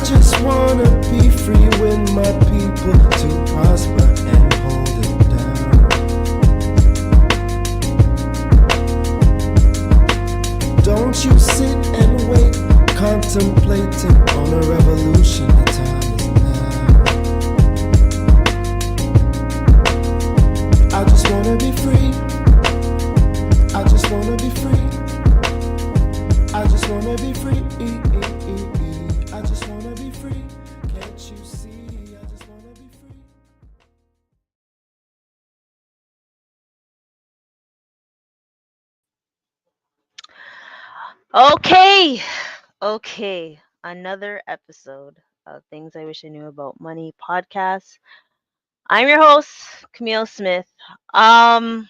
just wanna be free with my people to prosper and hold it down. Don't you sit and wait, contemplating on a revolution. The time is now. I just wanna be free. I just wanna be free. I just wanna be free. I just wanna be free. Can't you see? I just wanna be free. Okay, another episode of Things I Wish I Knew About Money podcast. I'm your host, Kamille Smith. Um,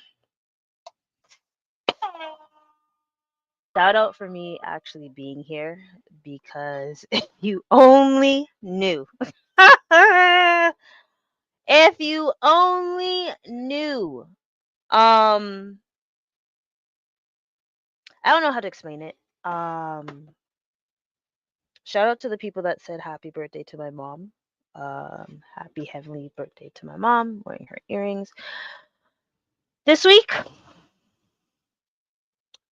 Shout out for me actually being here because if you only knew. If you only knew. Um, I don't know how to explain it. Shout out to the people that said happy birthday to my mom. Happy heavenly birthday to my mom, wearing her earrings. This week,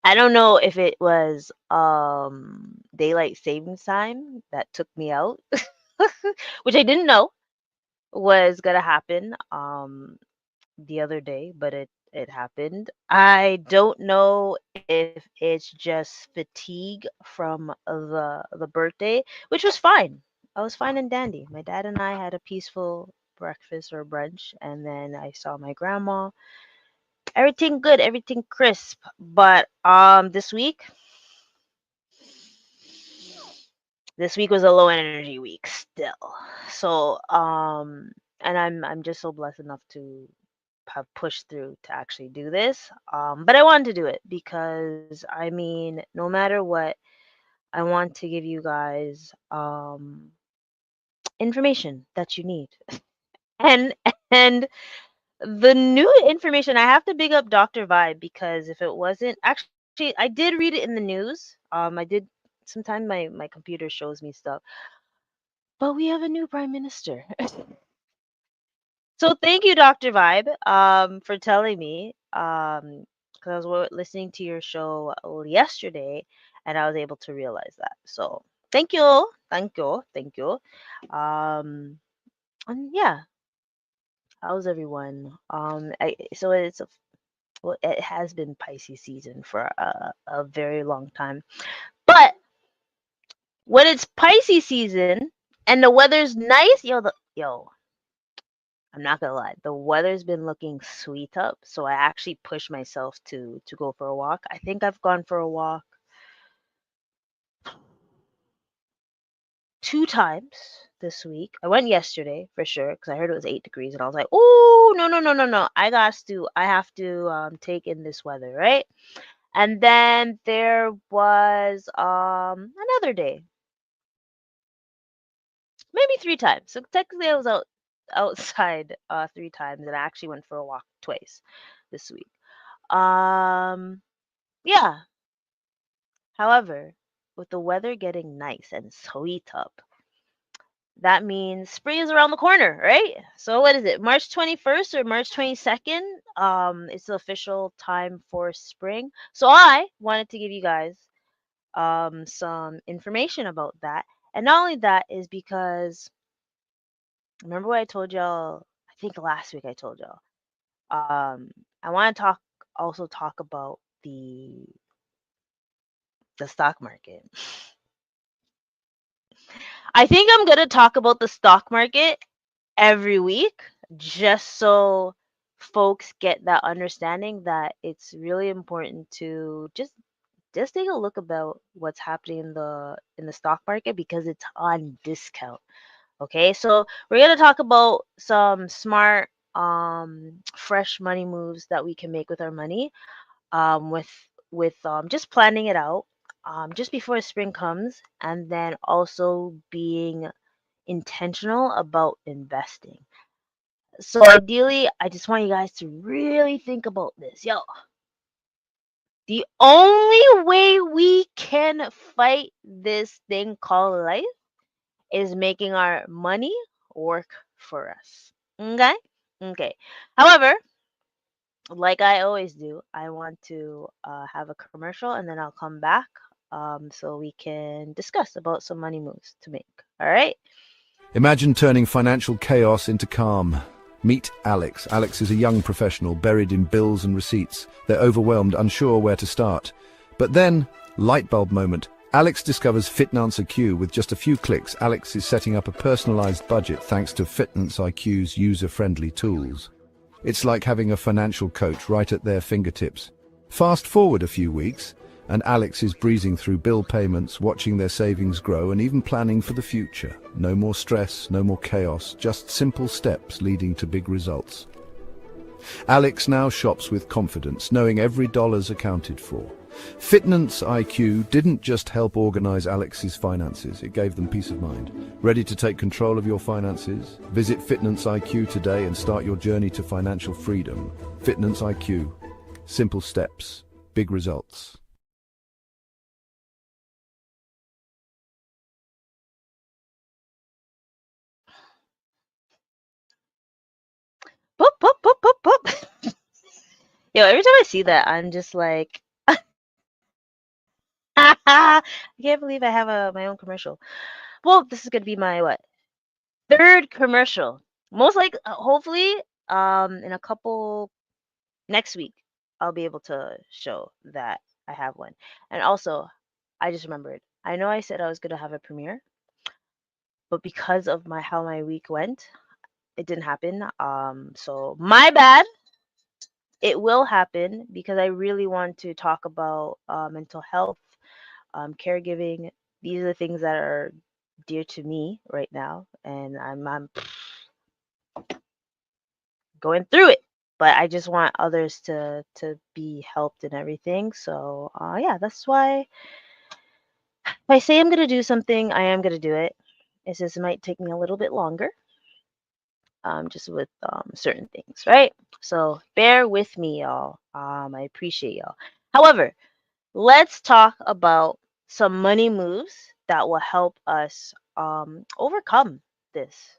I don't know if it was daylight savings time that took me out, which I didn't know was gonna happen the other day, but it happened. I don't know if it's just fatigue from the birthday, which was fine. I was fine and dandy. My dad and I had a peaceful breakfast or brunch, and then I saw my grandma. Everything good, everything crisp. But this week was a low energy week still. So and I'm just so blessed enough to have pushed through to actually do this. But I wanted to do it because I mean, no matter what, I want to give you guys information that you need. And and the new information, I have to big up Dr. Vibe because if it wasn't actually I did read it in the news. I did sometimes my computer shows me stuff. But we have a new prime minister. So thank you, Dr. Vibe, for telling me. Because I was listening to your show yesterday, and I was able to realize that. So thank you. Um, and yeah, how's everyone? So well, it has been Pisces season for a very long time, but when it's Pisces season and the weather's nice, yo, I'm not gonna lie, the weather's been looking sweet up, so I actually pushed myself to go for a walk. I think I've gone for a walk 2 times this week. I went yesterday for sure because I heard it was 8 degrees, and I was like, "Oh no no no no no! I have to take in this weather, right?" And then there was another day, maybe 3 times. So technically, I was outside 3 times, and I actually went for a walk twice this week. Um, yeah. However, with the weather getting nice and sweet up, that means spring is around the corner, right? So what is it? March 21st or March 22nd? It's the official time for spring. So I wanted to give you guys some information about that. And not only that is because remember what I told y'all, I think last week I told y'all. I want to talk about the stock market. I think I'm going to talk about the stock market every week just so folks get that understanding that it's really important to just take a look about what's happening in the stock market because it's on discount. Okay? So, we're going to talk about some smart fresh money moves that we can make with our money with just planning it out just before spring comes, and then also being intentional about investing. So ideally, I just want you guys to really think about this. Yo, the only way we can fight this thing called life is making our money work for us. Okay? Okay. However, like I always do, I want to have a commercial and then I'll come back so we can discuss about some money moves to make. All right? Imagine turning financial chaos into calm. Meet Alex. Alex is a young professional buried in bills and receipts. They're overwhelmed, unsure where to start. But then, light bulb moment. Alex discovers Finance IQ. With just a few clicks, Alex is setting up a personalized budget thanks to Finance IQ's user-friendly tools. It's like having a financial coach right at their fingertips. Fast forward a few weeks, and Alex is breezing through bill payments, watching their savings grow, and even planning for the future. No more stress, no more chaos, just simple steps leading to big results. Alex now shops with confidence, knowing every dollar's accounted for. Finance IQ didn't just help organize Alex's finances, it gave them peace of mind. Ready to take control of your finances? Visit Finance IQ today and start your journey to financial freedom. Finance IQ. Simple steps, big results. Boop, boop, boop, boop, boop. Yo, every time I see that, I'm just like, I can't believe I have my own commercial. Well, this is gonna be my what? Third commercial. Most like, hopefully, in a couple next week, I'll be able to show that I have one. And also, I just remembered. I know I said I was gonna have a premiere, but because of how my week went, it didn't happen. So my bad. It will happen because I really want to talk about mental health, caregiving. These are the things that are dear to me right now, and I'm going through it. But I just want others to be helped and everything. So yeah, that's why if I say I'm gonna do something, I am gonna do it. It's just it might take me a little bit longer, just with certain things, right? So bear with me, y'all. I appreciate y'all. However, let's talk about some money moves that will help us overcome this,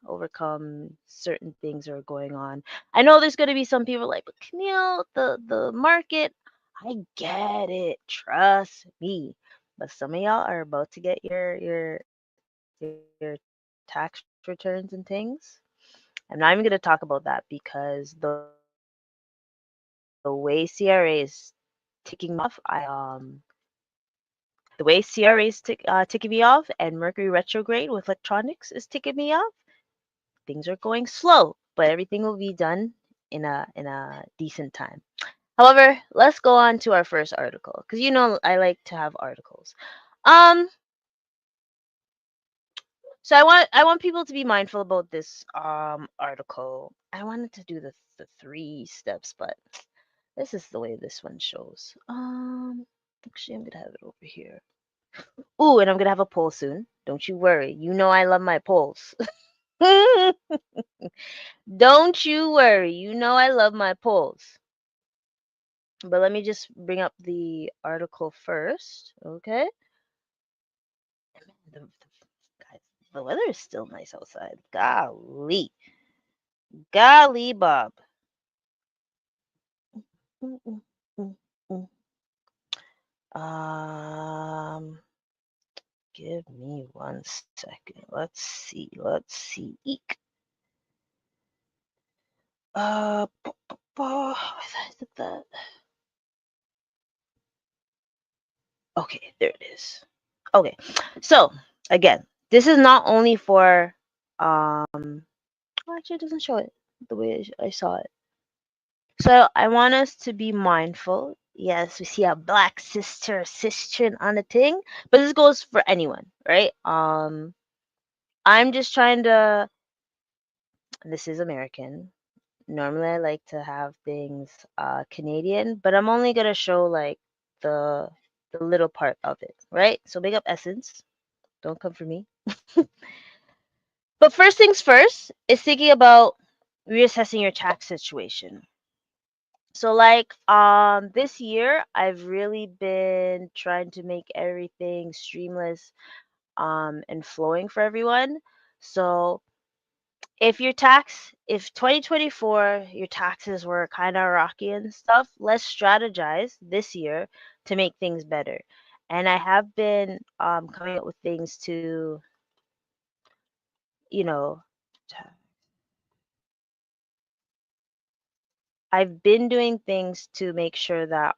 overcome certain things that are going on. I know there's going to be some people like, but Camille, the market, I get it, trust me. But some of y'all are about to get your tax returns and things. I'm not even going to talk about that because the way CRA is ticking me off, the way CRA is ticking me off and Mercury retrograde with electronics is ticking me off, things are going slow, but everything will be done in a decent time. However, let's go on to our first article because you know I like to have articles. Um, so I want people to be mindful about this article. I wanted to do the three steps, but this is the way this one shows. Actually, I'm gonna have it over here. Ooh, and I'm gonna have a poll soon. Don't you worry. You know I love my polls. Don't you worry. You know I love my polls. But let me just bring up the article first, okay? Guys, the weather is still nice outside. Golly. Golly, Bob. Mm, mm, mm, mm. Um, give me 1 second. Let's see. Let's see. Eek. Where is it that? Okay, there it is. Okay, so again, this is not only for well, actually, it doesn't show it the way I saw it. So I want us to be mindful. Yes, we see a black sister on the thing, but this goes for anyone, right? I'm just trying to. This is American. Normally, I like to have things Canadian, but I'm only gonna show like the the little part of it, right? So big up Essence. Don't come for me. But first things first is thinking about reassessing your tax situation. So like this year I've really been trying to make everything streamless. and flowing for everyone. So if 2024 your taxes were kind of rocky and stuff, let's strategize this year to make things better. And I have been coming up with things to, you know, I've been doing things to make sure that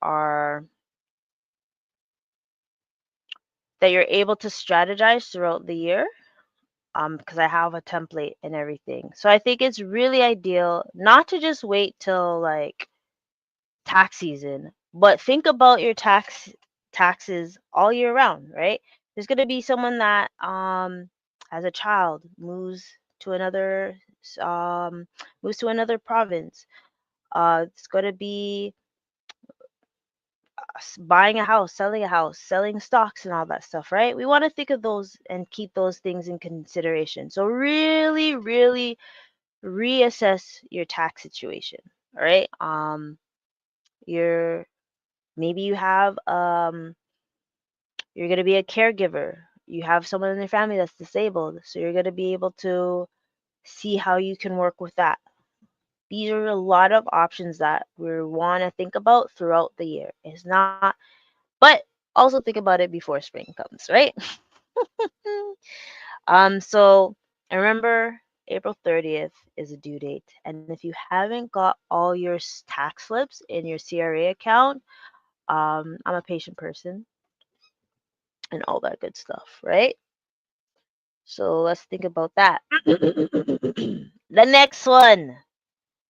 you're able to strategize throughout the year, because I have a template and everything. So I think it's really ideal not to just wait till like tax season, but think about your taxes all year round, right? There's gonna be someone that as a child to another moves to another province. It's gonna be buying a house, selling stocks and all that stuff, right? We want to think of those and keep those things in consideration. So really, really reassess your tax situation, all right? You're maybe you're going to be a caregiver. You have someone in your family that's disabled, so you're going to be able to see how you can work with that. These are a lot of options that we want to think about throughout the year. It's not, but also think about it before spring comes, right? So I remember April 30th is a due date, and if you haven't got all your tax slips in your CRA account, I'm a patient person and all that good stuff, right? So let's think about that. The next one,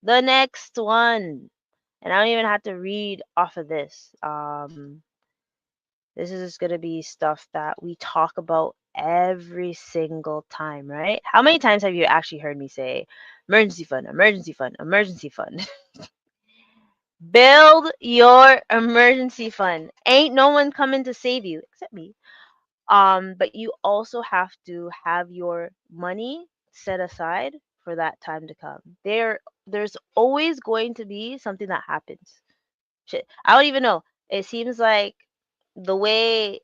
the next one, and I don't even have to read off of this. This is just gonna be stuff that we talk about every single time, right? How many times have you actually heard me say emergency fund, emergency fund, emergency fund? Build your emergency fund. Ain't no one coming to save you except me. But you also have to have your money set aside for that time to come. There's always going to be something that happens. Shit, I don't even know. It seems like the way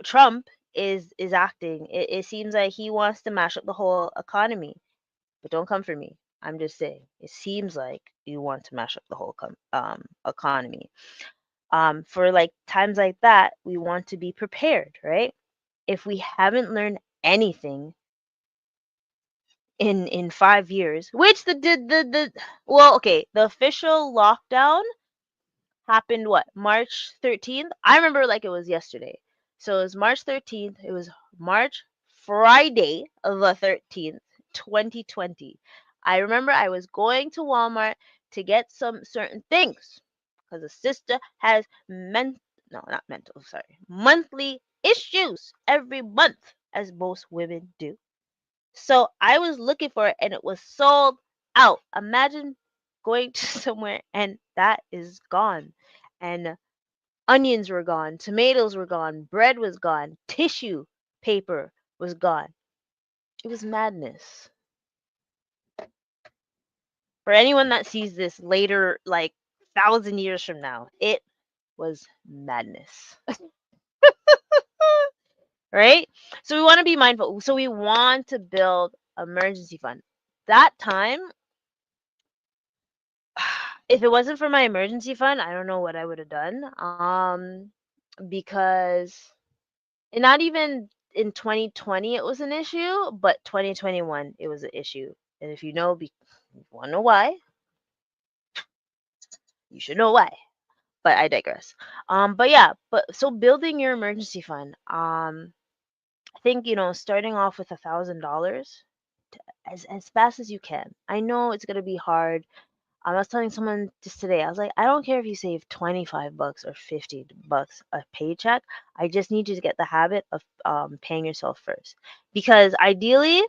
Trump is acting, it seems like he wants to mash up the whole economy. But don't come for me. I'm just saying. It seems like you want to mash up the whole economy. For like times like that, we want to be prepared, right? If we haven't learned anything in 5 years, which the well, okay, the official lockdown happened what, March 13th? I remember like it was yesterday. So it was March 13th. It was March Friday of the 13th, 2020. I remember I was going to Walmart to get some certain things because a sister has no, not mental, sorry, monthly issues every month, as most women do. So I was looking for it and it was sold out. Imagine going to somewhere and that is gone. And onions were gone, tomatoes were gone, bread was gone, tissue paper was gone. It was madness. For anyone that sees this later, like 1,000 years from now, it was madness. Right? So we want to be mindful. So we want to build emergency fund. That time, if it wasn't for my emergency fund, I don't know what I would have done. Because not even in 2020 it was an issue, but 2021 it was an issue. And if you want to know why, you should know why. But I digress. But yeah, but so building your emergency fund. I think starting off with $1,000 as fast as you can. I know it's gonna be hard. I was telling someone just today, I was like, I don't care if you save 25 bucks or 50 bucks a paycheck. I just need you to get the habit of paying yourself first. Because ideally,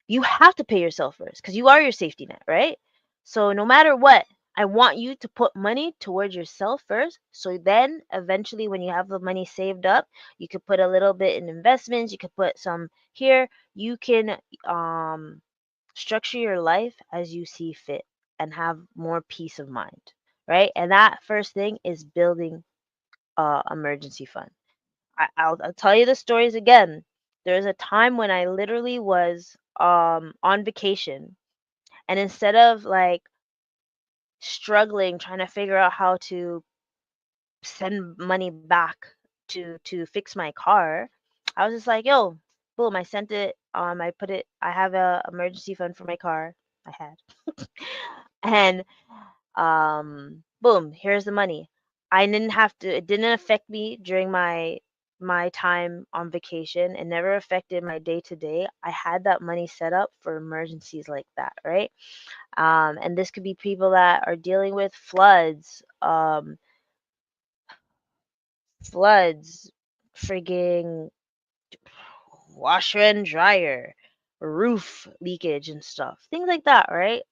you have to pay yourself first because you are your safety net, right? So no matter what, I want you to put money towards yourself first. So then eventually, when you have the money saved up, you could put a little bit in investments, you could put some here. You can structure your life as you see fit and have more peace of mind, right? And that first thing is building emergency fund. I'll tell you the stories again. There was a time when I literally was on vacation, and instead of like struggling trying to figure out how to send money back to fix my car, I was just like, yo, boom, I sent it. I put it. I have a emergency fund for my car. I had, and boom, here's the money. I didn't have to. It didn't affect me during my time on vacation. It never affected my day to day. I had that money set up for emergencies like that, right? And this could be people that are dealing with floods, floods, frigging washer and dryer, roof leakage and stuff, things like that, right?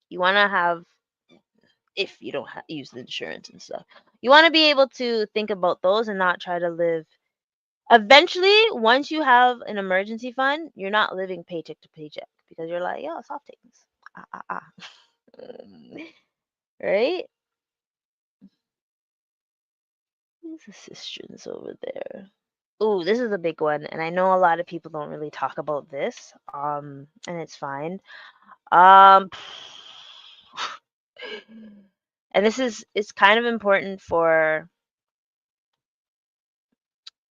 You want to have, if you don't use the insurance and stuff, you want to be able to think about those and not try to live. Eventually, once you have an emergency fund, you're not living paycheck to paycheck because you're like, yo, soft things, right? Who's the sisters over there? Ooh, this is a big one, and I know a lot of people don't really talk about this, and it's fine. Um, and this is it's kind of important for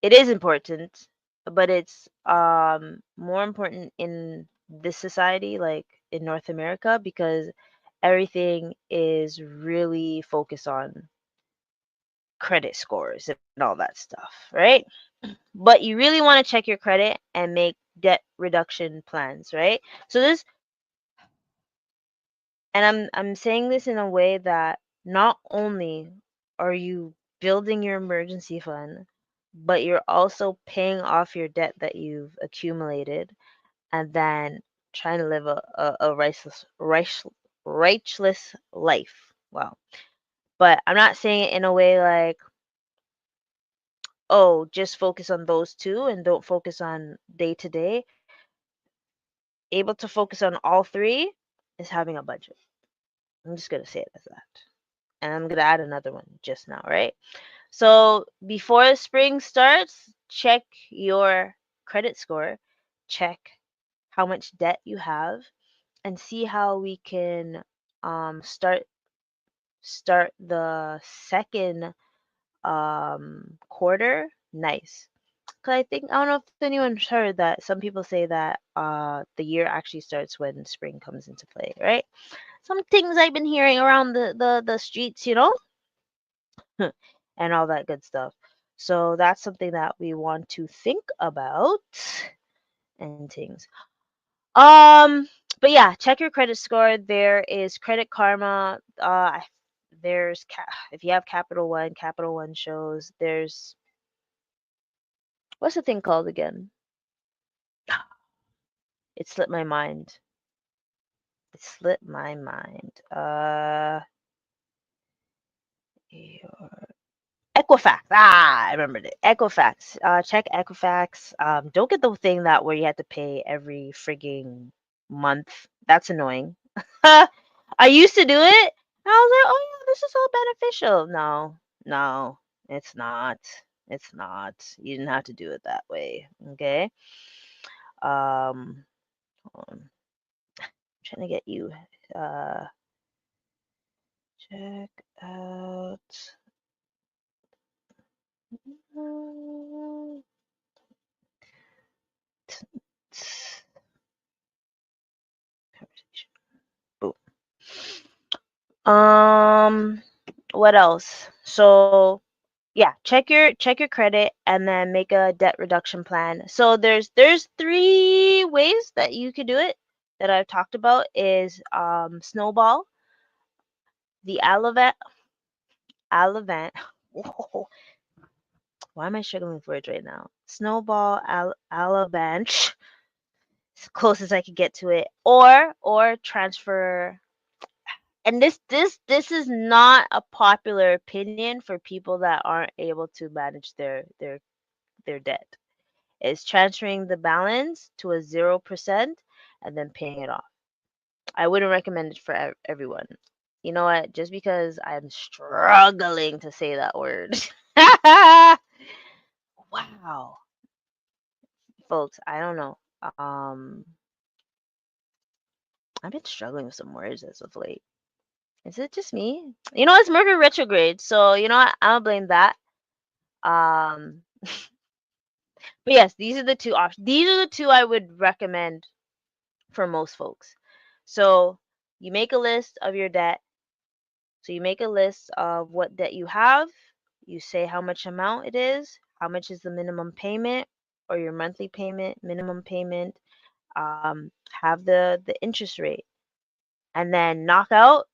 it is important, but it's more important in this society, like in North America, because everything is really focused on credit scores and all that stuff, right? But you really want to check your credit and make debt reduction plans, right? So this, and I'm saying this in a way that not only are you building your emergency fund, but you're also paying off your debt that you've accumulated and then trying to live a righteous life. Wow. But I'm not saying it in a way like, oh, just focus on those two and don't focus on day to day. Able to focus on all three is having a budget. I'm just going to say it as that. And I'm going to add another one just now, right? So before spring starts, check your credit score, check how much debt you have, and see how we can start the second quarter nice. Cause I think I don't know if anyone's heard that some people say that the year actually starts when spring comes into play, right? Some things I've been hearing around the streets, and all that good stuff. So that's something that we want to think about and things. Um, but yeah, check your credit score. There is Credit Karma. If you have Capital One shows. There's what's the thing called again? It slipped my mind. It slipped my mind. Equifax. Ah, I remembered it. Equifax. Check Equifax. Don't get the thing that where you have to pay every frigging month. That's annoying. I used to do it. I was like, oh yeah, this is all beneficial. No, no, it's not. It's not. You didn't have to do it that way. Okay. Hold on. I'm trying to get you. Uh, check out. Boom. Um, what else? So yeah, check your credit and then make a debt reduction plan. So there's three ways that you could do it that I've talked about is snowball, the Alavant. Why am I struggling with words right now? Snowball, Alavanche, as close as I could get to it, or transfer. And this is not a popular opinion for people that aren't able to manage their debt. Is transferring the balance to a 0% and then paying it off. I wouldn't recommend it for everyone. You know what? Just because I'm struggling to say that word. Wow. Folks, I don't know. I've been struggling with some words as of late. Is it just me? You know, it's Mercury retrograde, so you know what? I don't blame that. Um, but yes, these are the two options. These are the two I would recommend for most folks. So you make a list of your debt. So you make a list of what debt you have. You say how much amount it is, how much is the minimum payment or your monthly payment, minimum payment, have the interest rate, and then knock out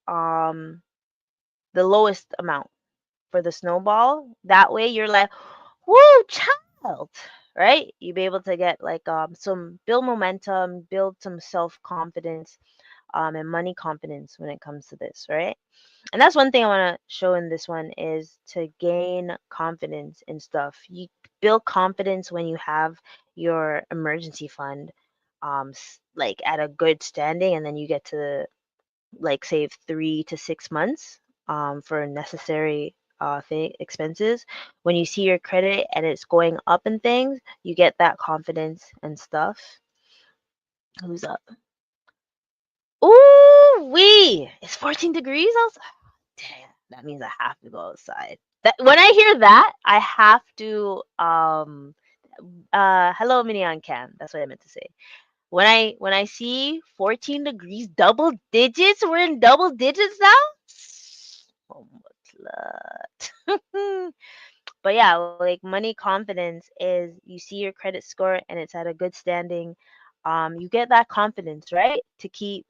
um the lowest amount for the snowball. That way you're like, woo, child, right? You be able to get like some build momentum, build some self-confidence, and money confidence when it comes to this, right? And that's one thing I want to show in this one is to gain confidence in stuff. You build confidence when you have your emergency fund like at a good standing, and then you get to like save 3 to 6 months for necessary expenses. When you see your credit and it's going up and things, you get that confidence and stuff. Who's up? Ooh wee! It's 14 degrees outside. Damn, that means I have to go outside. That when I hear that, I have to hello mini on cam. That's what I meant to say. When I see 14 degrees, double digits, we're in double digits now. Oh my God. But yeah, like money confidence is you see your credit score and it's at a good standing. You get that confidence, right? To keep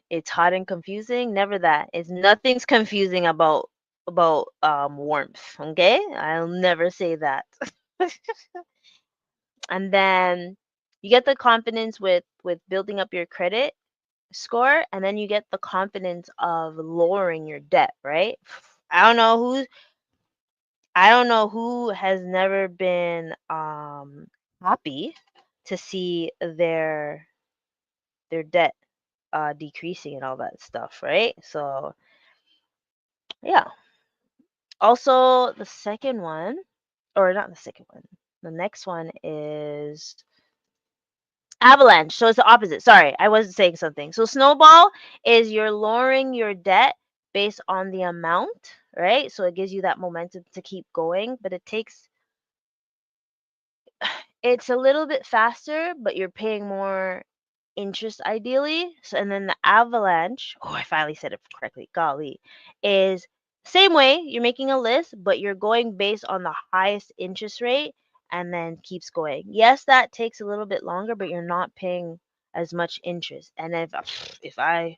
it's hot and confusing. Never that. It's nothing's confusing about warmth. Okay, I'll never say that. And then you get the confidence with building up your credit score, and then you get the confidence of lowering your debt, right? I don't know who I don't know who has never been happy to see their debt decreasing and all that stuff, right? So yeah. Also, the second one, or not the second one, the next one is avalanche. So it's the opposite. Sorry, I wasn't saying something. So snowball is you're lowering your debt based on the amount, right? So it gives you that momentum to keep going, but it's a little bit faster, but you're paying more interest ideally. So and then the avalanche, oh, I finally said it correctly. Golly, is same way. You're making a list, but you're going based on the highest interest rate and then keeps going. Yes, that takes a little bit longer, but you're not paying as much interest. And if I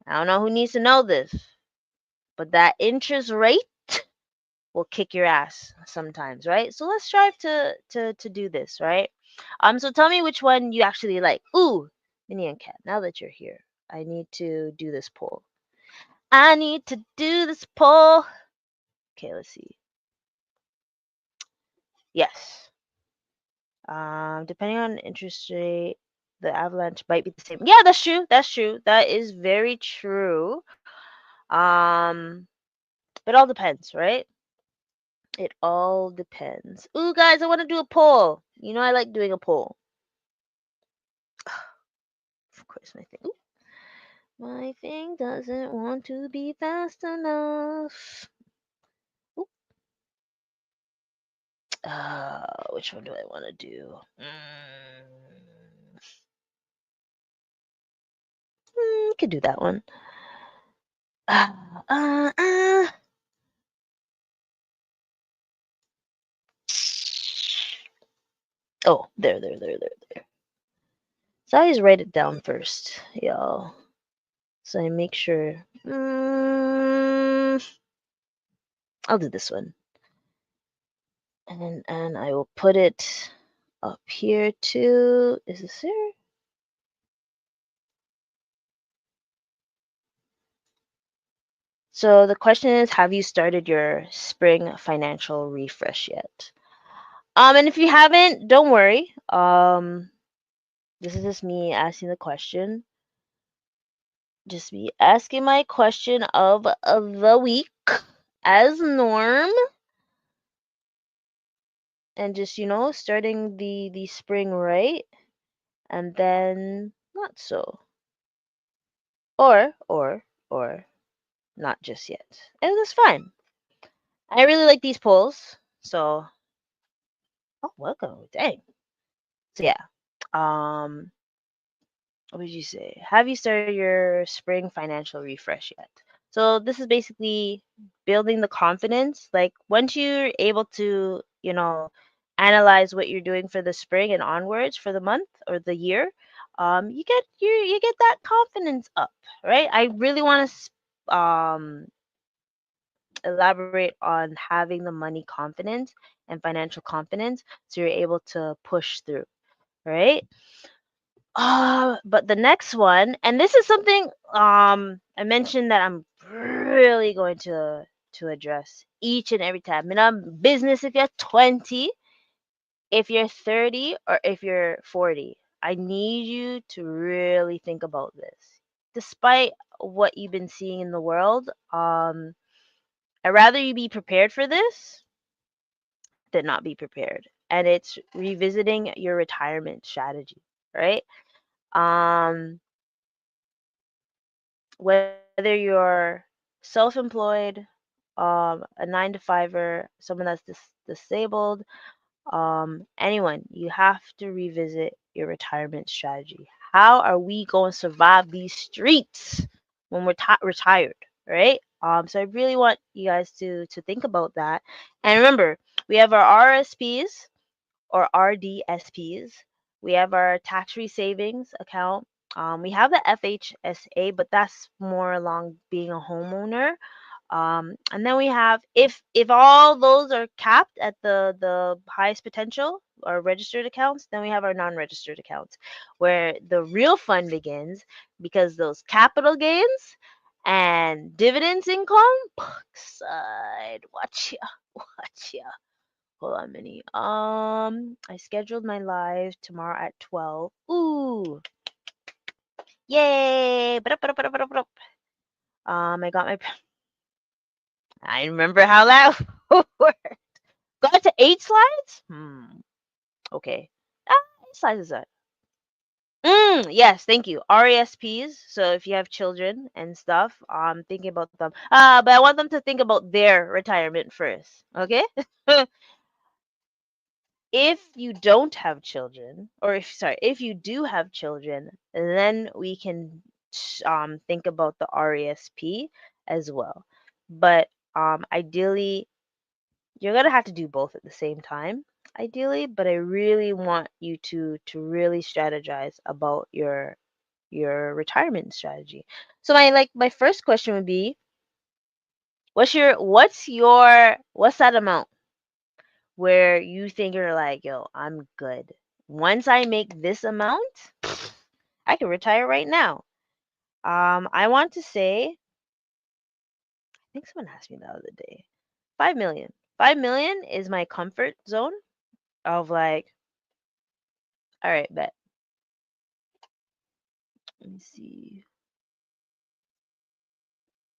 don't know who needs to know this, but that interest rate will kick your ass sometimes, right? So let's strive to do this, right? So tell me which one you actually like. Ooh, Minnie and Cat. Now that you're here, I need to do this poll. I need to do this poll. Okay, let's see. Yes. Depending on interest rate, the avalanche might be the same. Yeah, that's true. That's true. That is very true. Um, it all depends, right? It all depends. Ooh, guys, I want to do a poll. You know, I like doing a poll. Of course, my thing doesn't want to be fast enough. Ooh. Which one do I want to do? Could do that one. Uh, uh, uh. Oh, there. So I always write it down first, y'all. So I make sure. I'll do this one. And I will put it up here too. Is this here? So the question is, have you started your spring financial refresh yet? And if you haven't, don't worry. This is just me asking the question. Just me asking my question of the week. as norm, and just starting the spring right, and then not so, or not just yet, and that's fine. I really like these polls, so oh, welcome, dang. So yeah, um, what would you say? Have you started your spring financial refresh yet? So this is basically building the confidence. Like once you're able to, analyze what you're doing for the spring and onwards for the month or the year, you get that confidence up, right? I really want to elaborate on having the money confidence and financial confidence so you're able to push through, right? But the next one, and this is something I mentioned that I'm really going to address each and every time. In a business, if you're 20, if you're 30, or if you're 40, I need you to really think about this. Despite what you've been seeing in the world, I'd rather you be prepared for this than not be prepared. And it's revisiting your retirement strategy, right? Um, whether you're self-employed, a 9 to 5er, someone that's disabled, anyone, you have to revisit your retirement strategy. How are we going to survive these streets when we're retired, right? So I really want you guys to think about that. And remember, we have our RSPs or RDSPs. We have our tax-free savings account. We have the FHSA, but that's more along being a homeowner. And then we have, if all those are capped at the highest potential or registered accounts, then we have our non-registered accounts, where the real fun begins, because those capital gains and dividends income, side, watch ya, watch ya. Hold on, Minnie. I scheduled my live tomorrow at 12. Ooh, yay! Ba-da-ba-da-ba-da-ba-da. I got my. I remember how that worked. Got to 8 slides? Okay. Ah, 8 slides is that? Yes, thank you. RESPs. So if you have children and stuff, thinking about them. But I want them to think about their retirement first. Okay? If you don't have children, or if you do have children, then we can think about the RESP as well. But ideally, you're gonna have to do both at the same time, ideally. But I really want you to really strategize about your retirement strategy. So my first question would be, what's that amount where you think you're like, yo, I'm good. Once I make this amount, I can retire right now. I want to say, I think someone asked me the other day, 5 million. 5 million is my comfort zone of like, all right, bet. Let me see.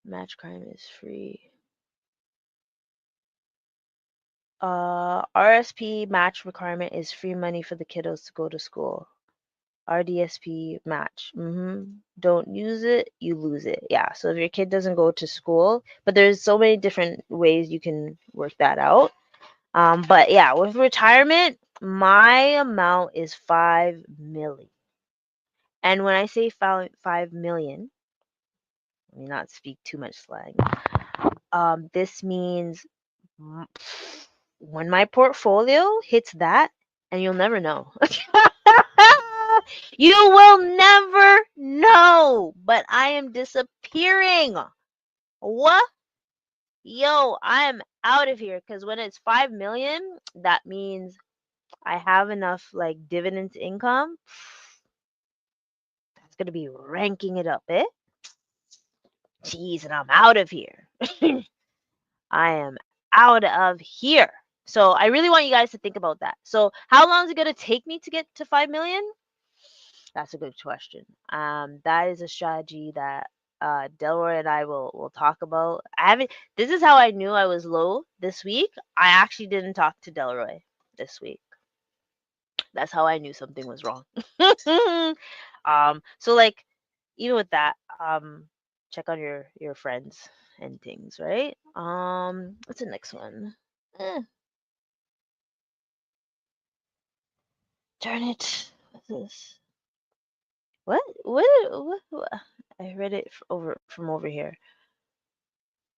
Match crime is free. RSP match requirement is free money for the kiddos to go to school. RDSP match. Don't use it, you lose it. Yeah. So if your kid doesn't go to school, but there's so many different ways you can work that out. But yeah, with retirement, my amount is 5 million. And when I say 5 million, let me not speak too much slang. This means when my portfolio hits that, and you'll never know. You will never know, but I am disappearing. What? Yo, I am out of here, because when it's 5 million, that means I have enough like dividends income. That's gonna be ranking it up, eh? Jeez, and I'm out of here. I am out of here. So I really want you guys to think about that. So how long is it gonna take me to get to 5 million? That's a good question. That is a strategy that Delroy and I will talk about. I haven't. This is how I knew I was low this week. I actually didn't talk to Delroy this week. That's how I knew something was wrong. So like, even with that, check on your friends and things, right? What's the next one? Eh, darn it. What's this? What? What? I read it from over here.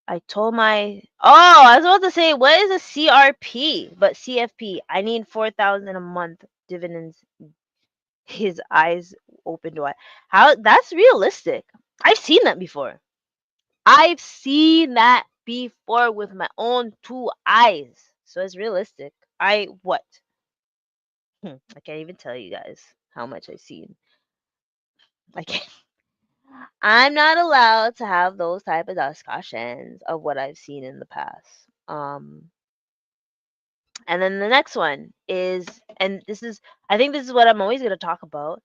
I told my I was about to say what is a CRP, but CFP. I need 4,000 a month dividends. His eyes opened wide. How that's realistic. I've seen that before. I've seen that before with my own two eyes. So it's realistic. I what? I can't even tell you guys how much I've seen. I can't. I'm not allowed to have those type of discussions of what I've seen in the past. And then the next one is, and this is, I think this is what I'm always going to talk about.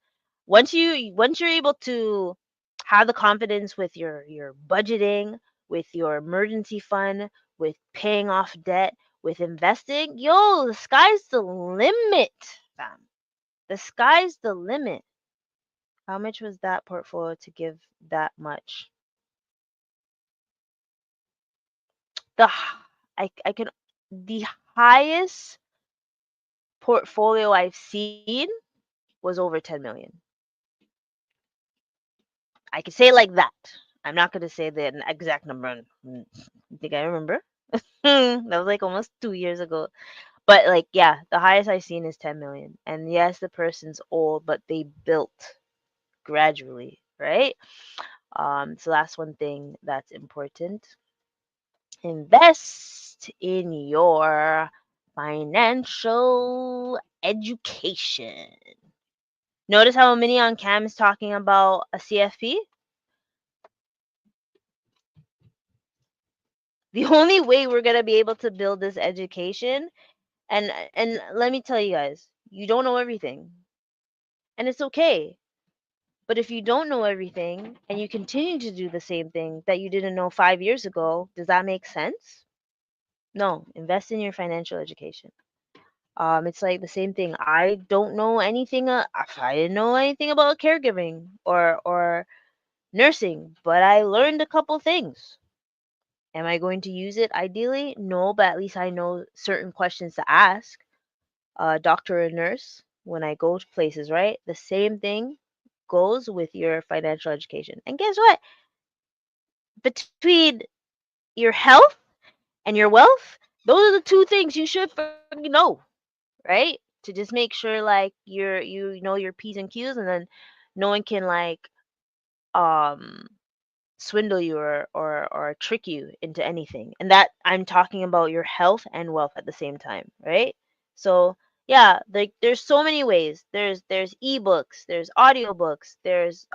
Once you're able to have the confidence with your budgeting, with your emergency fund, with paying off debt, with investing, yo, the sky's the limit, fam. The sky's the limit. How much was that portfolio to give that much? The I can the highest portfolio I've seen was over 10 million. I can say it like that. I'm not going to say the exact number. You think I remember? That was like almost 2 years ago. But like, yeah, the highest I've seen is 10 million. And yes, the person's old, but they built gradually, right? So that's one thing that's important. Invest in your financial education. Notice how Mini on Cam is talking about a CFP? The only way we're going to be able to build this education, and let me tell you guys, you don't know everything. And it's okay. But if you don't know everything and you continue to do the same thing that you didn't know 5 years ago, does that make sense? No, invest in your financial education. It's like the same thing. I don't know anything. I didn't know anything about caregiving or nursing, but I learned a couple things. Am I going to use it ideally? No, but at least I know certain questions to ask a doctor or nurse when I go to places, right? The same thing goes with your financial education. And guess what? Between your health and your wealth, those are the two things you should fucking know, right? To just make sure like you know your P's and Q's, and then no one can like um swindle you or trick you into anything. And that I'm talking about your health and wealth at the same time, right? So yeah, like there's so many ways. There's ebooks, there's audiobooks, there's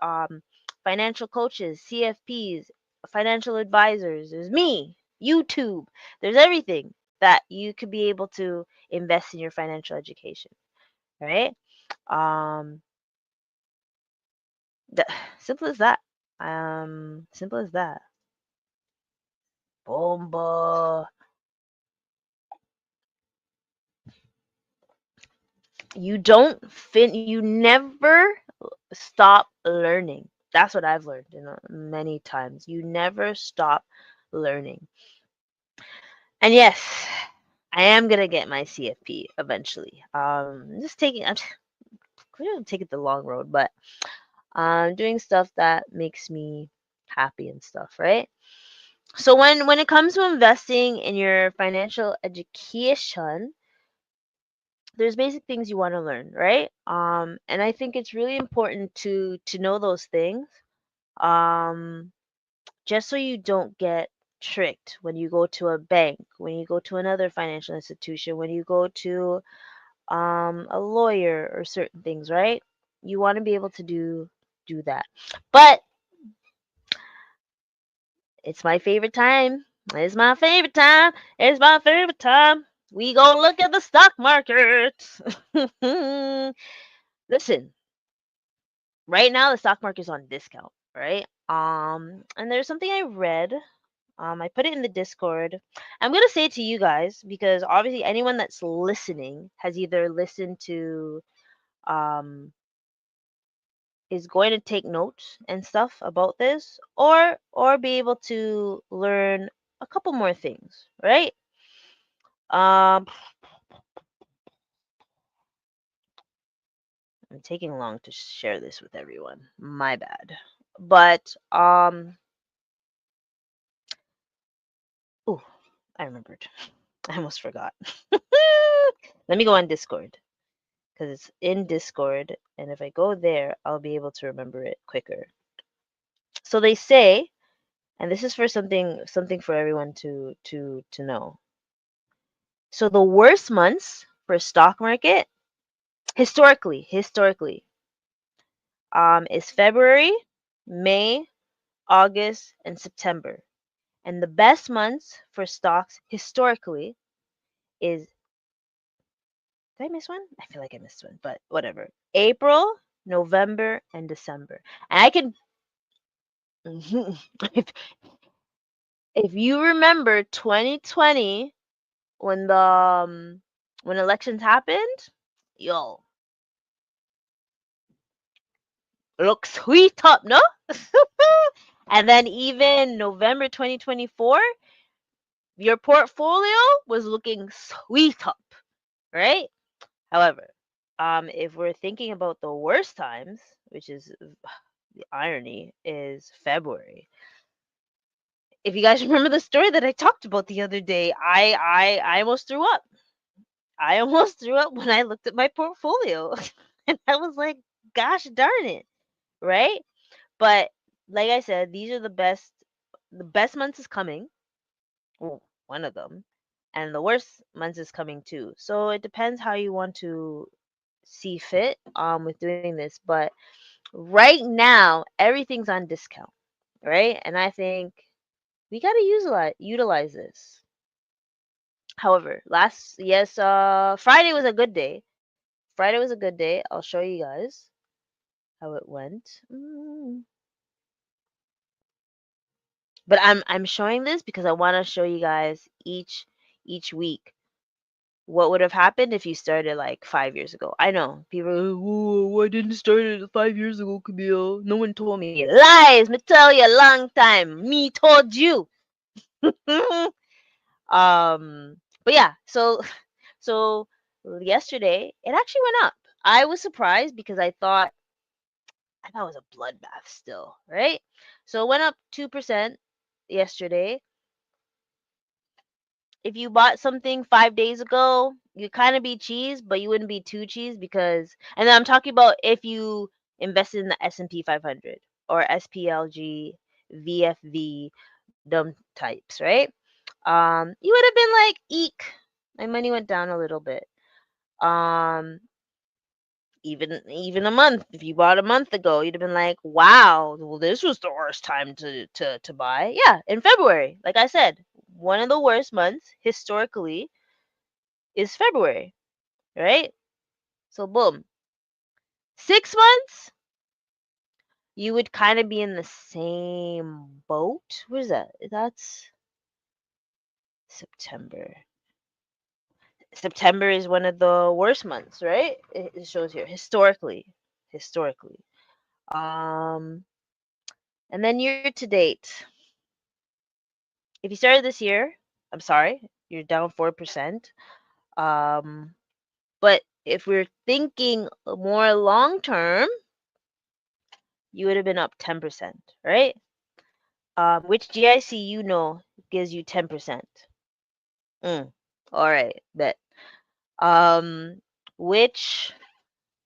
financial coaches, CFPs, financial advisors, there's me, YouTube, there's everything that you could be able to invest in your financial education, right? Um the, simple as that. Simple as that. Bomba. You never stop learning. That's what I've learned, many times. You never stop learning. And yes, I am gonna get my CFP eventually. I'm gonna take it the long road, but doing stuff that makes me happy and stuff, right? So when it comes to investing in your financial education, there's basic things you want to learn, right? And I think it's really important to know those things, um just so you don't get tricked when you go to a bank, when you go to another financial institution, when you go to a lawyer or certain things, right? You want to be able to do that. But it's my favorite time. It's my favorite time. It's my favorite time. We gonna look at the stock market. Listen, right now the stock market is on discount, right? And there's something I read. I put it in the Discord. I'm gonna say it to you guys because obviously anyone that's listening has either listened to, um, is going to take notes and stuff about this, or be able to learn a couple more things, right? Um, I'm taking long to share this with everyone. My bad. But oh, I remembered. I almost forgot. Let me go on Discord because it's in Discord, and if I go there, I'll be able to remember it quicker. So they say, and this is for something for everyone to know. So the worst months for stock market historically, is February, May, August, and September. And the best months for stocks historically is, did I miss one? I feel like I missed one, but whatever. April, November, and December. And I can if if you remember 2020 when the when elections happened, yo, look sweet up, no? And then even November 2024, your portfolio was looking sweet up, right? However, if we're thinking about the worst times, which is the irony, is February. If you guys remember the story that I talked about the other day, I almost threw up. I almost threw up when I looked at my portfolio, and I was like, "Gosh darn it!" Right? But like I said, these are the best. The best months is coming. Well, one of them, and the worst months is coming too. So it depends how you want to see fit with doing this. But right now, everything's on discount, right? And I think we gotta utilize this. However, Friday was a good day. Friday was a good day. I'll show you guys how it went. But I'm showing this because I want to show you guys each week what would have happened if you started like 5 years ago. I know people are like, whoa, I didn't start it 5 years ago, Camille. No one told me. Lies, me tell you a long time. Me told you. But yeah, so yesterday it actually went up. I was surprised because I thought it was a bloodbath still, right? So it went up 2% yesterday. If you bought something 5 days ago, you kind of be cheese, but you wouldn't be too cheese because, and then I'm talking about if you invested in the S&P 500 or SPLG, VFV, dumb types, right? You would have been like, eek, my money went down a little bit. Um, even a month. If you bought a month ago, you'd have been like, "Wow, well, this was the worst time to buy." Yeah, in February, like I said, one of the worst months historically is February, right? So boom, 6 months, you would kind of be in the same boat. What is that? That's September. September is one of the worst months, right? It shows here historically. Um, and then year to date. If you started this year, I'm sorry, you're down 4%. Um, but if we're thinking more long term, you would have been up 10%, right? Which GIC gives you 10%? All right, bet. Um, which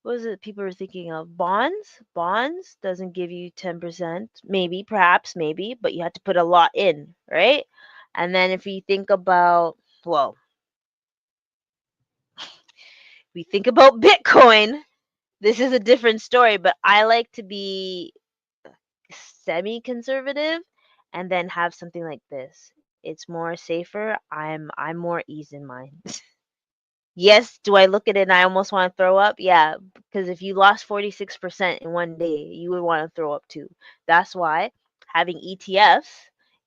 what was it people were thinking of? Bonds? Bonds doesn't give you 10%. Maybe, perhaps, maybe, but you have to put a lot in, right? And then if you think about, well, we think about Bitcoin, this is a different story, but I like to be semi-conservative and then have something like this. It's more safer. I'm more ease in mind. Yes, do I look at it and I almost want to throw up? Yeah, because if you lost 46% in one day, you would want to throw up too. That's why having ETFs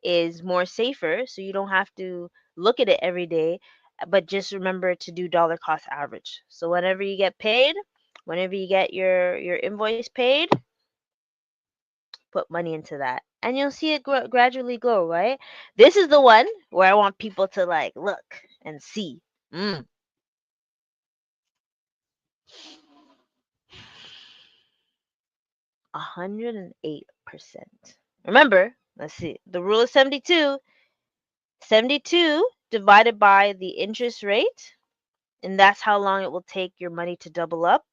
is more safer, so you don't have to look at it every day, but just remember to do dollar cost average. So whenever you get paid, whenever you get your invoice paid, put money into that, and you'll see it gradually grow, right? This is the one where I want people to like look and see. 108%. Remember, let's see. The rule of 72. 72 divided by the interest rate, and that's how long it will take your money to double up.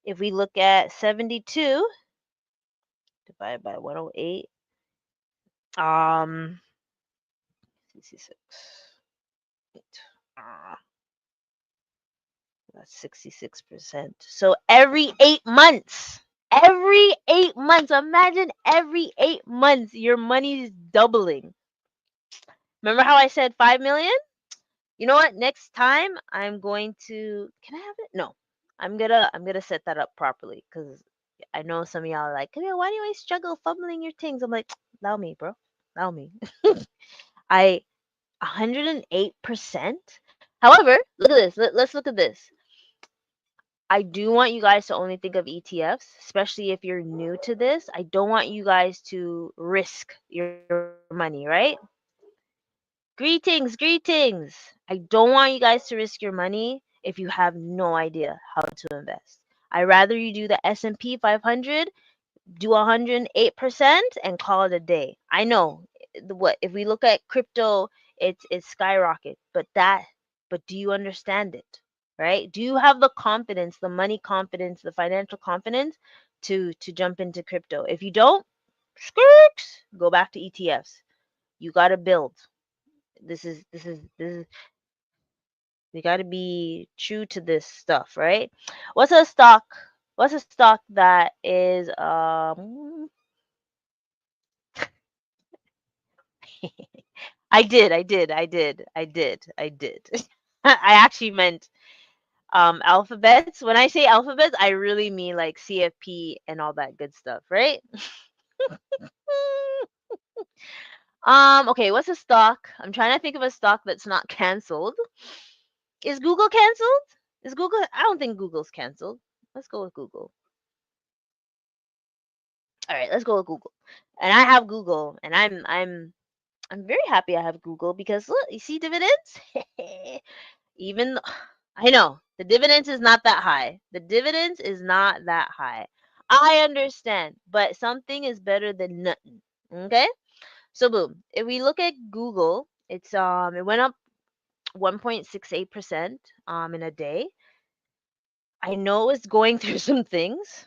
If we look at 72 divided by 108, 66. That's 66%. So every 8 months, imagine every 8 months your money is doubling. Remember how I said 5 million? You know what? Next time I'm going to, can I have it? No. I'm gonna set that up properly, because I know some of y'all are like, Camille, why do you always struggle fumbling your things? I'm like, allow me, bro. Allow me. I 108%. However, look at this. Let's look at this. I do want you guys to only think of ETFs, especially if you're new to this. I don't want you guys to risk your money, right? Greetings. I don't want you guys to risk your money if you have no idea how to invest. I rather you do the S&P 500, do 108% and call it a day. I know what if we look at crypto, it's skyrocket, but do you understand it? Right? Do you have the confidence, the money confidence, the financial confidence to jump into crypto? If you don't, skirks, go back to ETFs. You got to build. This is we got to be true to this stuff, right? What's a stock? What's a stock that is I did. I actually meant alphabets. When I say alphabets, I really mean like CFP and all that good stuff, right? Okay, what's a stock? I'm trying to think of a stock that's not canceled. Is Google canceled? Is Google? I don't think Google's canceled. Let's go with Google. All right, let's go with Google. And I have Google, and I'm very happy I have Google, because look, you see dividends? Even I know the dividends is not that high. The dividends is not that high. I understand, but something is better than nothing. Okay? So boom. If we look at Google, it went up 1.68% in a day. I know it's going through some things.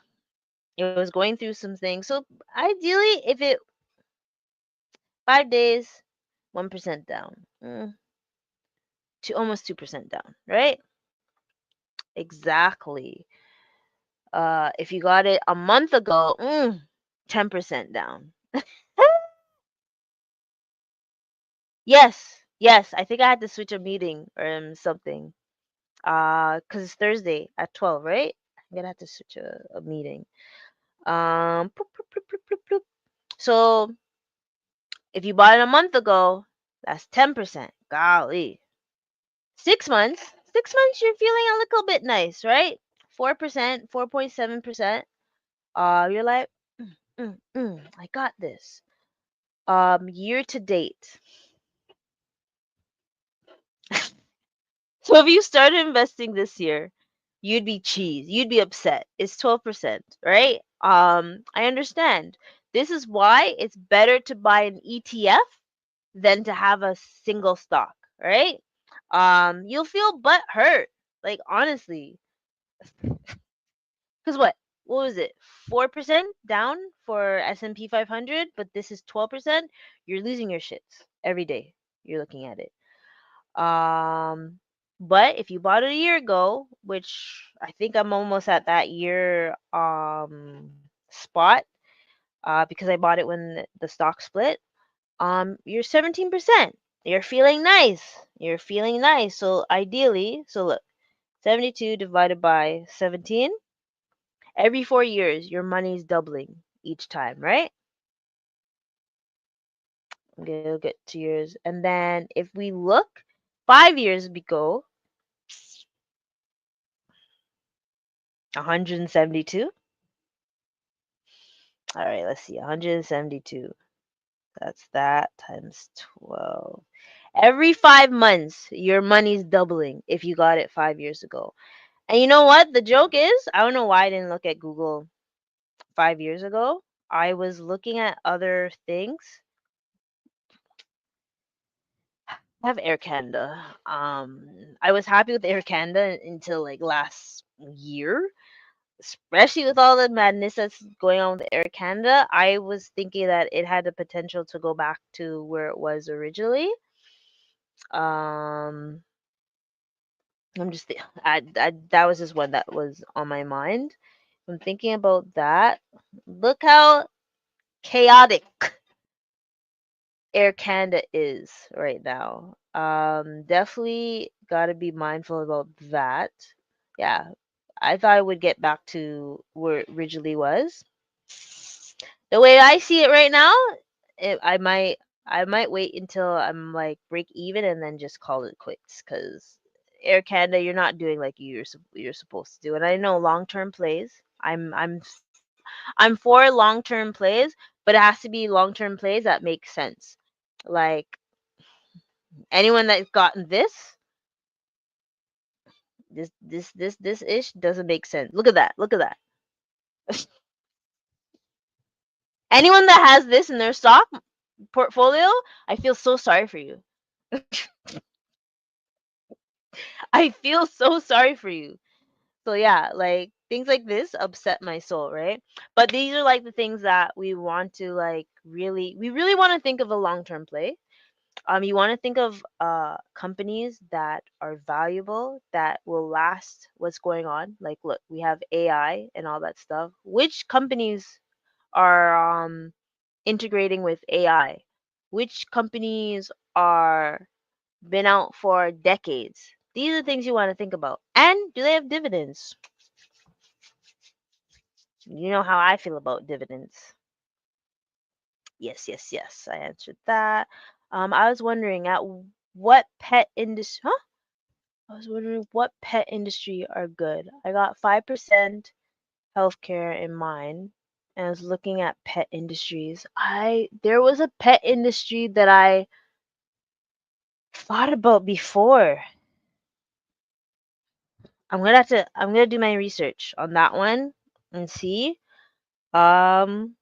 It was going through some things. So ideally, if it 5 days, 1% down, to almost 2% down, right? Exactly. If you got it a month ago, 10% down. Yes. I think I had to switch a meeting or something. Cause it's Thursday at 12, right? I'm gonna have to switch a meeting. Bloop, bloop, bloop, bloop, bloop, bloop. So if you bought it a month ago, that's 10%. Golly. 6 months. 6 months, you're feeling a little bit nice, right? 4%, 4.7%. You're like, I got this. Year to date. So if you started investing this year, you'd be cheese. You'd be upset. It's 12%, right? I understand. This is why it's better to buy an ETF than to have a single stock, right? You'll feel butt hurt. Like honestly. Cause what? What was it? 4% down for S&P 500, but this is 12%. You're losing your shits every day. You're looking at it. Um, but if you bought it a year ago, which I think I'm almost at that year spot, because I bought it when the stock split, you're 17%. You're feeling nice. You're feeling nice. So ideally, so look, 72 divided by 17. Every 4 years, your money is doubling each time, right? Okay, we'll get 2 years. And then if we look 5 years ago, 172. All right, let's see. 172. That's that times 12. Every 5 months, your money's doubling if you got it 5 years ago. And you know what? The joke is, I don't know why I didn't look at Google 5 years ago. I was looking at other things. I have Air Canada. I was happy with Air Canada until like last year, especially with all the madness that's going on with Air Canada. I was thinking that it had the potential to go back to where it was originally. Um, I'm just that was just one that was on my mind. I'm thinking about that. Look how chaotic Air Canada is right now. Definitely got to be mindful about that. Yeah, I thought I would get back to where it originally was. The way I see it right now, I might wait until I'm like break even and then just call it quits. Cause Air Canada, you're not doing like you're supposed to do. And I know long term plays. I'm for long term plays, but it has to be long term plays that make sense. Like anyone that's gotten this ish doesn't make sense. Look at that. Look at that. Anyone that has this in their stock portfolio, I feel so sorry for you. I feel so sorry for you. So yeah, like things like this upset my soul, right? But these are like the things that we want to like we really want to think of a long-term play. You want to think of companies that are valuable, that will last. What's going on? Like, look, we have AI and all that stuff. Which companies are integrating with AI? Which companies are been out for decades? These are things you want to think about. And do they have dividends? You know how I feel about dividends. Yes, yes, yes. I answered that. I was wondering what pet industry, huh? I was wondering what pet industry are good. I got 5% healthcare in mine, and I was looking at pet industries. There was a pet industry that I thought about before. I'm gonna do my research on that one and see. Um,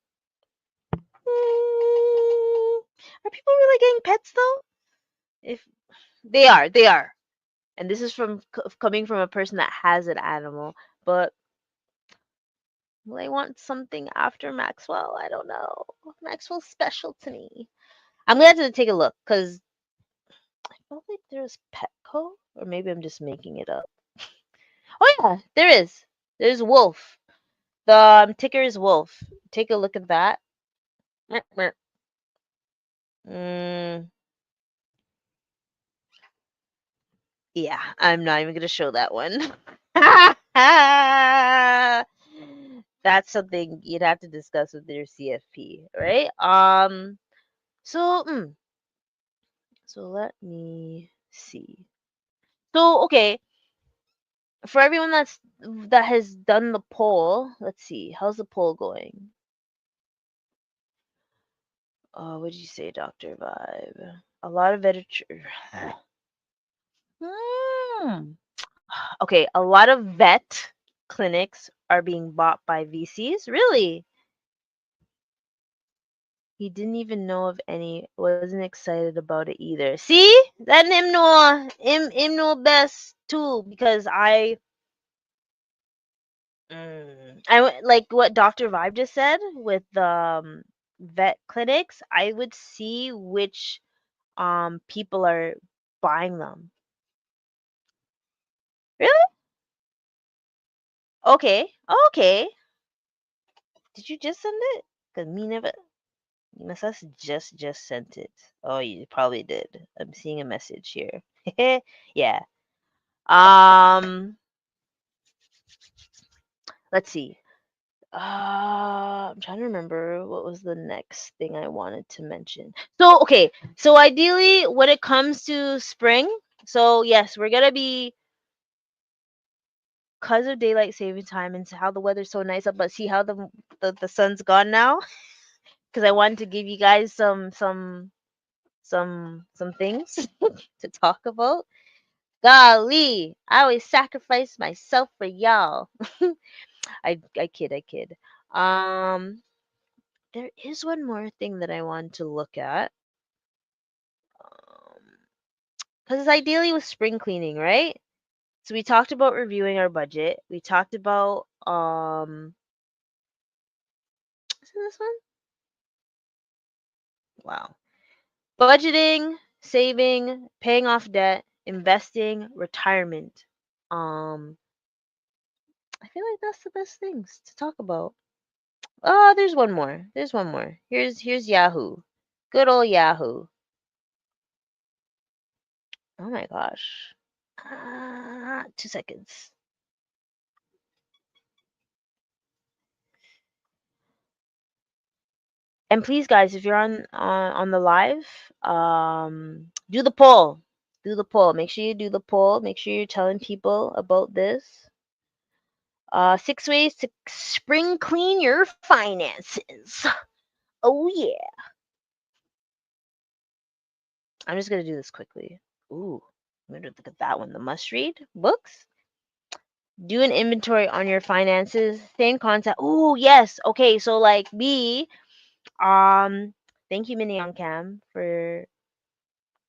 are people really getting pets though? If they are, and this is coming from a person that has an animal. But will I want something after Maxwell? I don't know. Maxwell's special to me. I'm gonna have to take a look because I felt like there's Petco, or maybe I'm just making it up. Oh yeah, there is. There's Wolf. The ticker is Wolf. Take a look at that. Meh, meh. Mm, yeah, I'm not even gonna show that one. That's something you'd have to discuss with your CFP, right? So, so let me see. So, okay, for everyone that has done the poll, let's see, how's the poll going? What did you say, Doctor Vibe? A lot of editor. Hmm. Okay, a lot of vet clinics are being bought by VCs. Really? He didn't even know of any. Wasn't excited about it either. See, let him know. Him know best too because like what Doctor Vibe just said with the vet clinics. I would see which people are buying them. Really? Okay. Okay. Did you just send it? Cause me never. You must have just sent it. Oh, you probably did. I'm seeing a message here. Yeah. Um. Let's see. I'm trying to remember what was the next thing I wanted to mention. So, okay. So ideally, when it comes to spring, so yes, we're gonna be because of daylight saving time and how the weather's so nice up. But see how the sun's gone now? Because I wanted to give you guys some things to talk about. Golly, I always sacrifice myself for y'all. I kid, I kid. Um, there is one more thing that I want to look at. Because ideally with spring cleaning, right? So we talked about reviewing our budget. We talked about is it this one? Wow. Budgeting, saving, paying off debt, investing, retirement. Um, I feel like that's the best things to talk about. Oh, there's one more. There's one more. Here's Yahoo. Good old Yahoo. Oh my gosh. 2 seconds. And please, guys, if you're on the live, do the poll. Do the poll. Make sure you do the poll. Make sure you're telling people about this. 6 ways to spring clean your finances. Oh yeah. I'm just gonna do this quickly. Ooh, I'm gonna look at that one. The must read books. Do an inventory on your finances. Same concept. Ooh, yes. Okay, so like me, thank you, Minnie on Cam, for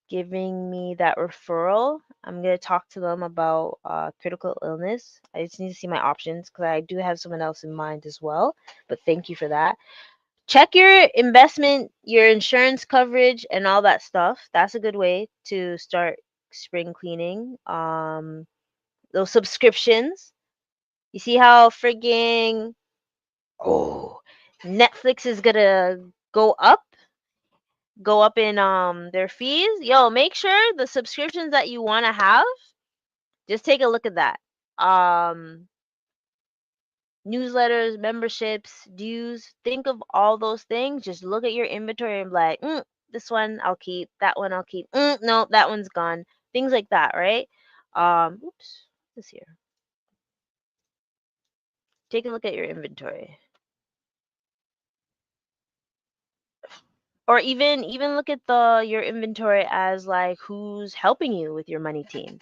giving me that referral. I'm gonna talk to them about critical illness. I just need to see my options because I do have someone else in mind as well. But thank you for that. Check your investment, your insurance coverage, and all that stuff. That's a good way to start spring cleaning. Those subscriptions. You see how frigging oh Netflix is gonna go up go up in their fees. Yo, make sure the subscriptions that you want to have, just take a look at that. Um Newsletters, memberships, dues, think of all those things. Just look at your inventory and be like, this one I'll keep, that one I'll keep. No, that one's gone. Things like that, right? Oops, this here. Take a look at your inventory. Or even look at the your inventory as like who's helping you with your money team.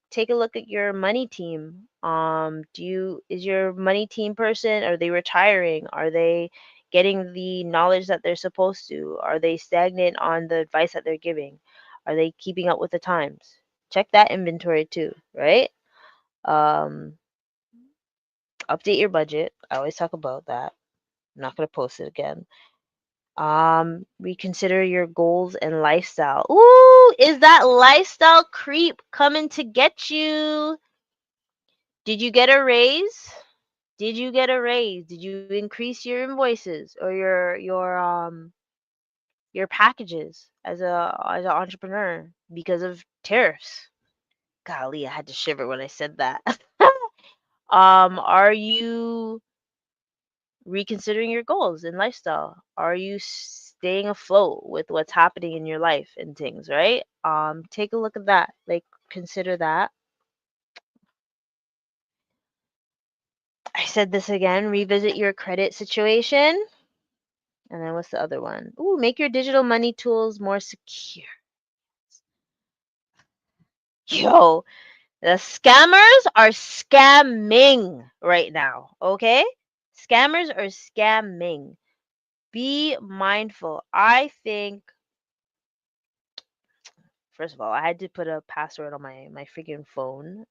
Take a look at your money team. Is your money team person, are they retiring? Are they getting the knowledge that they're supposed to? Are they stagnant on the advice that they're giving? Are they keeping up with the times? Check that inventory too, right? Um, Update your budget. I always talk about that. I'm not gonna post it again. Reconsider your goals and lifestyle. Ooh, is that lifestyle creep coming to get you? Did you get a raise? Did you get a raise? Did you increase your invoices or your packages as an entrepreneur because of tariffs? Golly, I had to shiver when I said that. Are you reconsidering your goals and lifestyle? Are you staying afloat with what's happening in your life and things, right? Take a look at that. Like consider that. I said this again, revisit your credit situation. And then what's the other one? Ooh, make your digital money tools more secure. Yo, the scammers are scamming right now, okay? Scammers are scamming. Be mindful. I think first of all, I had to put a password on my freaking phone.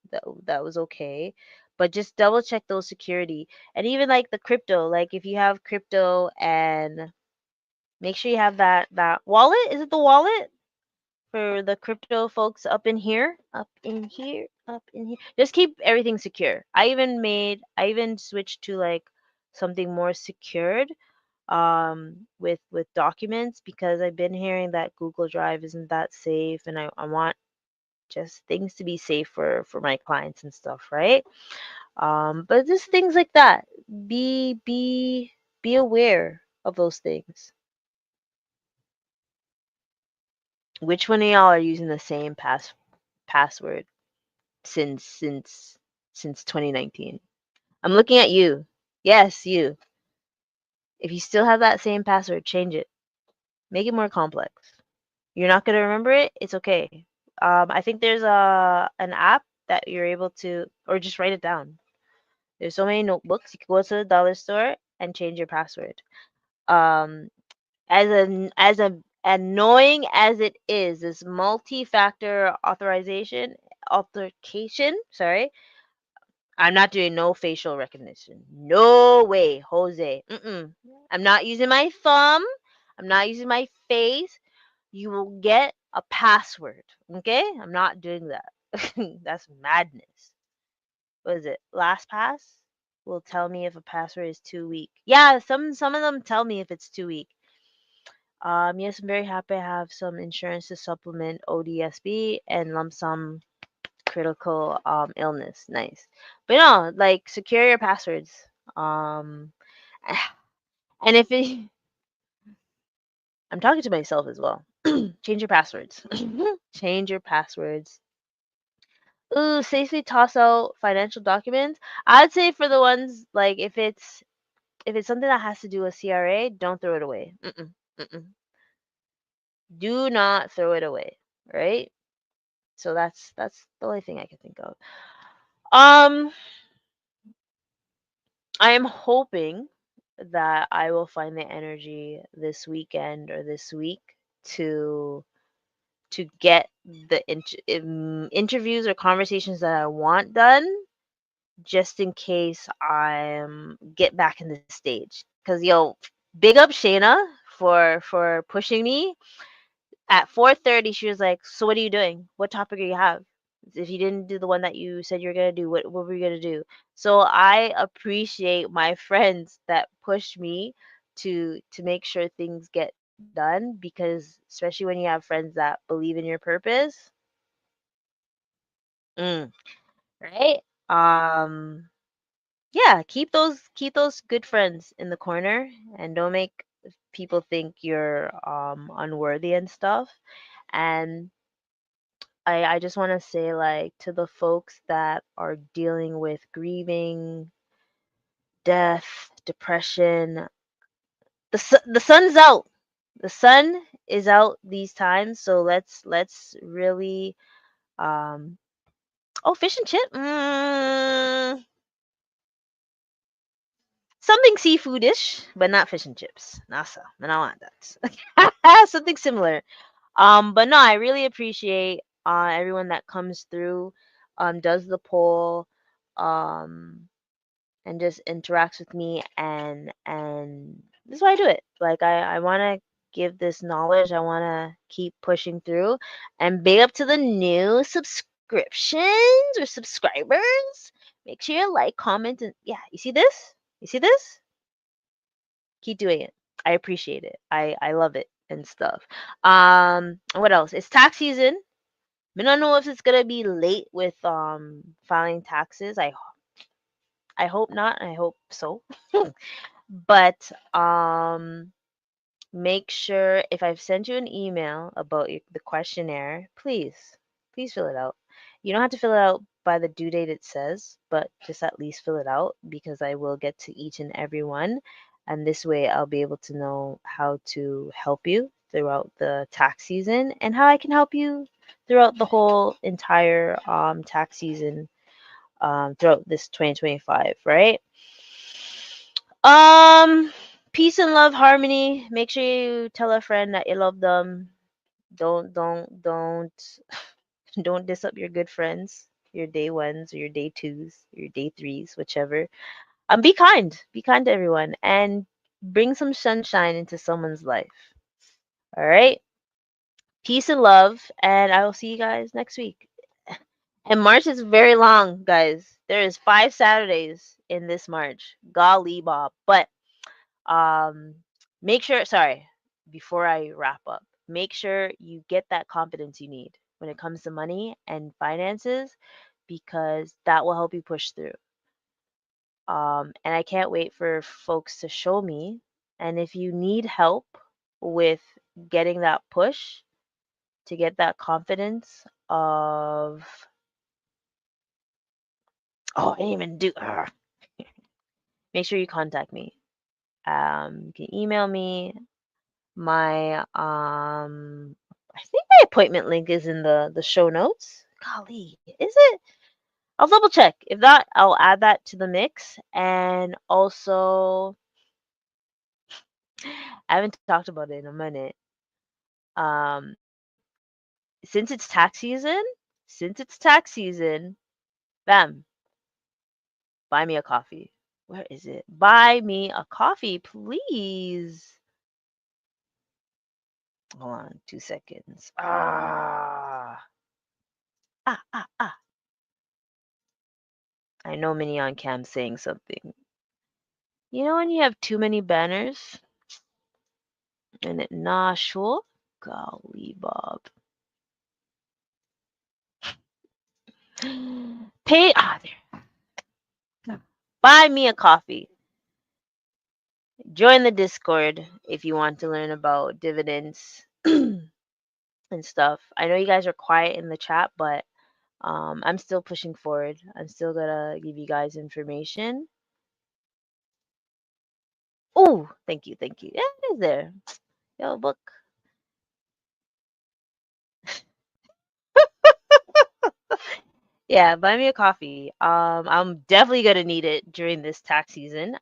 That was okay. But just double check those security. And even like the crypto, like if you have crypto and make sure you have that wallet. Is it the wallet for the crypto folks up in here? Up in here, up in here. Just keep everything secure. I even switched to like something more secured with documents because I've been hearing that Google Drive isn't that safe and I want just things to be safe for my clients and stuff, right? But just things like that. Be aware of those things. Which one of y'all are using the same password since 2019? I'm looking at you. Yes, you. If you still have that same password, change it. Make it more complex. You're not gonna remember it. It's okay. I think there's an app that you're able to, or just write it down. There's so many notebooks. You can go to the dollar store and change your password. Um, as annoying as it is, this multi-factor authentication. Sorry, I'm not doing no facial recognition. No way, Jose. I'm not using my thumb. I'm not using my face. You will get a password. Okay? I'm not doing that. That's madness. What is it? LastPass will tell me if a password is too weak. Yeah, some of them tell me if it's too weak. Yes, I'm very happy I have some insurance to supplement ODSB and lump sum critical illness. Nice. But no, like secure your passwords. Um and if it, I'm talking to myself as well. Change your passwords. Change your passwords. Ooh, safely toss out financial documents. I'd say for the ones like if it's something that has to do with CRA, don't throw it away. Mm-mm. Do not throw it away, right? So that's the only thing I can think of. Um, I am hoping that I will find the energy this weekend or this week to get the interviews or conversations that I want done, just in case I get back in the stage. Cause yo, big up Shayna for pushing me. At 4:30, she was like, "So what are you doing? What topic do you have? If you didn't do the one that you said you're gonna do, what were you gonna do?" So I appreciate my friends that push me to make sure things get done, because especially when you have friends that believe in your purpose, mm, right? Um, yeah, keep those good friends in the corner, and don't make people think you're unworthy and stuff. And I just want to say, like, to the folks that are dealing with grieving, death, depression, the sun's out. The sun is out these times, so let's really um oh, fish and chip. Something seafoodish, but not fish and chips. Nasa, I don't want that. Something similar. But no, I really appreciate everyone that comes through, does the poll, um, and just interacts with me, and this is why I do it. Like I want to give this knowledge. I want to keep pushing through, and big up to the new subscriptions or subscribers. Make sure you like, comment, and yeah, you see this? You see this? Keep doing it. I appreciate it. I love it and stuff. What else? It's tax season. I don't know if it's gonna be late with filing taxes. I hope not. I hope so. But make sure, if I've sent you an email about the questionnaire, please fill it out. You don't have to fill it out by the due date it says, but just at least fill it out, because I will get to each and every one. And this way I'll be able to know how to help you throughout the tax season, and how I can help you throughout the whole entire tax season, throughout this 2025, right? Um, Peace and love, harmony. Make sure you tell a friend that you love them. Don't don't diss up your good friends, your day ones or your day twos, your day threes, whichever. Be kind. Be kind to everyone, and bring some sunshine into someone's life. All right. Peace and love, and I will see you guys next week. And March is very long, guys. There is 5 Saturdays in this March. Golly Bob. But make sure, sorry, before I wrap up, make sure you get that confidence you need when it comes to money and finances, because that will help you push through. And I can't wait for folks to show me. And if you need help with getting that push to get that confidence of, oh, I didn't even do, make sure you contact me. You can email me. My I think my appointment link is in the show notes. Golly, is it? I'll double check. If not, I'll add that to the mix. And also, I haven't talked about it in a minute. Um, since it's tax season, bam, buy me a coffee. Where is it? Buy me a coffee, please. Hold on, 2 seconds. Ah. I know many on cam saying something. You know when you have too many banners and it nah sure? Golly Bob. Pay there. Buy me a coffee. Join the Discord if you want to learn about dividends and stuff. I know you guys are quiet in the chat, but I'm still pushing forward. I'm still gonna give you guys information. Oh, thank you. Yeah, it is there. Yo, book. Yeah, buy me a coffee. I'm definitely gonna need it during this tax season.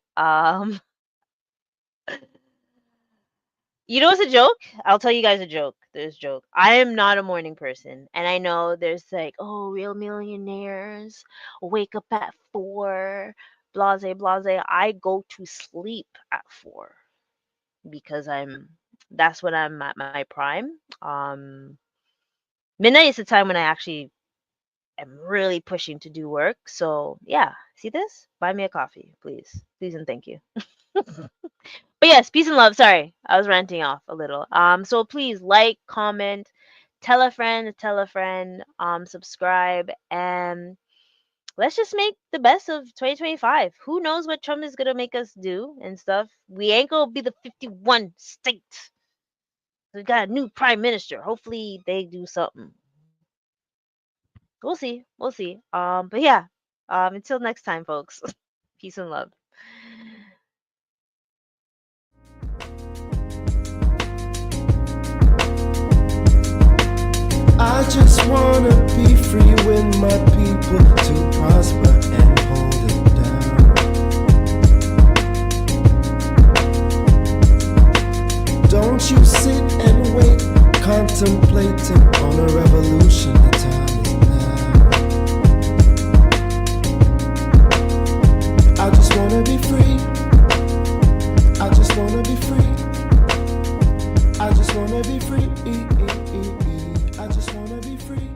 You know what's a joke? I'll tell you guys a joke. There's a joke. I am not a morning person, and I know there's like, oh, real millionaires wake up at 4, blase blase. I go to sleep at 4 because that's when I'm at my prime. Midnight is the time when I actually am really pushing to do work. So yeah, see this? Buy me a coffee, please. Please and thank you. But yes, peace and love. Sorry, I was ranting off a little. So please like, comment, tell a friend, subscribe, and let's just make the best of 2025. Who knows what Trump is gonna make us do and stuff? We ain't gonna be the 51 state. We got a new prime minister. Hopefully they do something. We'll see. But yeah. Until next time, folks. Peace and love. I just wanna be free with my people to prosper and hold it down. Don't you sit and wait, contemplating on a revolution. The time is now. I just wanna be free. I just wanna be free. I just wanna be free. I just wanna be free.